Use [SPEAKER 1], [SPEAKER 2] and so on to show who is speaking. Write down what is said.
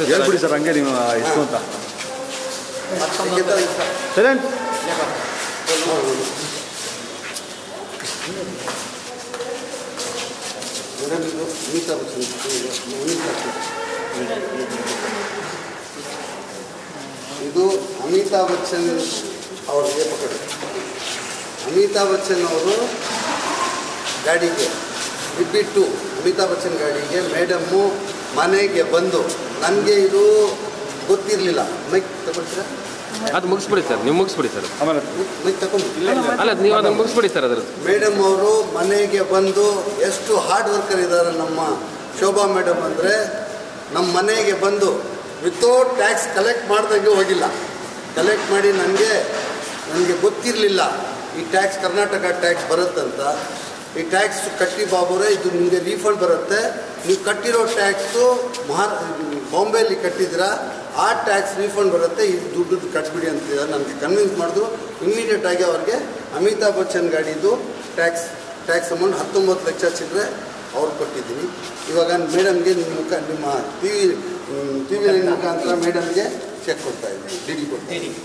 [SPEAKER 1] ಹೇಳ್ಬಿಡಿ ಸರ್ ಹಂಗೆ ನೀವು ಎಷ್ಟು ಅಂತ ಸೈಲೆಂಟ್
[SPEAKER 2] ಇದು ಅಮಿತಾಬ್ ಬಚ್ಚನ್ ಅವರಿಗೆ ಪಕಡಿ. ಅಮಿತಾಬ್ ಬಚ್ಚನ್ ಅವರು ಗಾಡಿಗೆ ಬಿಟ್ಟು ಅಮಿತಾಬ್ ಬಚ್ಚನ್ ಗಾಡಿಗೆ ಮೇಡಮ್ಮು ಮನೆಗೆ ಬಂದು ನನಗೆ ಇದು ಗೊತ್ತಿರಲಿಲ್ಲ. ಮೈಕ್ ತಗೊಳ್ತೀರಾ?
[SPEAKER 3] ಅದು ಮುಗಿಸ್ಬಿಡಿ ಸರ್, ನೀವು ಮುಗಿಸ್ಬಿಡಿ ಸರ್.
[SPEAKER 2] ಆಮೇಲೆ ಮೈಕ್ ತಗೊಂಡು
[SPEAKER 3] ಅಲ್ಲ, ನೀವು ಅದನ್ನು ಮುಗಿಸ್ಬಿಡಿ ಸರ್. ಅದ್ರ
[SPEAKER 2] ಮೇಡಮ್ ಅವರು ಮನೆಗೆ ಬಂದು ಎಷ್ಟು ಹಾರ್ಡ್ ವರ್ಕರ್ ಇದ್ದಾರೆ ನಮ್ಮ ಶೋಭಾ ಮೇಡಮ್ ಅಂದರೆ, ನಮ್ಮ ಮನೆಗೆ ಬಂದು ವಿತೌಟ್ ಟ್ಯಾಕ್ಸ್ ಕಲೆಕ್ಟ್ ಮಾಡ್ದಂಗೆ ಹೋಗಿಲ್ಲ. ಕಲೆಕ್ಟ್ ಮಾಡಿ ನನಗೆ ಗೊತ್ತಿರಲಿಲ್ಲ ಈ ಟ್ಯಾಕ್ಸ್ ಕರ್ನಾಟಕ ಟ್ಯಾಕ್ಸ್ ಬರುತ್ತಂತ. ಈ ಟ್ಯಾಕ್ಸ್ ಕಟ್ಟಿ ಬಾಬುರೇ, ಇದು ನಿಮಗೆ ರೀಫಂಡ್ ಬರುತ್ತೆ, ನೀವು ಕಟ್ಟಿರೋ ಟ್ಯಾಕ್ಸು ಬಾಂಬೆಯಲ್ಲಿ ಕಟ್ಟಿದ್ದೀರಾ, ಆ ಟ್ಯಾಕ್ಸ್ ರೀಫಂಡ್ ಬರುತ್ತೆ, ಈ ದುಡ್ಡು ಕಟ್ಬಿಡಿ ಅಂತಿದ್ದಾರೆ. ನನಗೆ ಕನ್ವಿನ್ಸ್ ಮಾಡಿದ್ರು. ಇಮ್ಮಿಡಿಯೇಟಾಗಿ ಅವ್ರಿಗೆ ಅಮಿತಾಬ್ ಬಚ್ಚನ್ ಗಾಡಿದು ಟ್ಯಾಕ್ಸ್ ಅಮೌಂಟ್ 19 ಲಕ್ಷ ಚಿಲ್ಲರೆ ಅವ್ರು ಕೊಟ್ಟಿದ್ದೀನಿ. ಇವಾಗ ಮೇಡಮ್ಗೆ ನಿಮ್ಮ ಟಿ ವಿ ಮುಖಾಂತರ ಮೇಡಮ್ಗೆ ಚೆಕ್ ಕೊಡ್ತಾ ಇದ್ದೀನಿ, ಡಿ ಡಿ ಕೊಡ್ತಾ ಇದ್ದೀನಿ.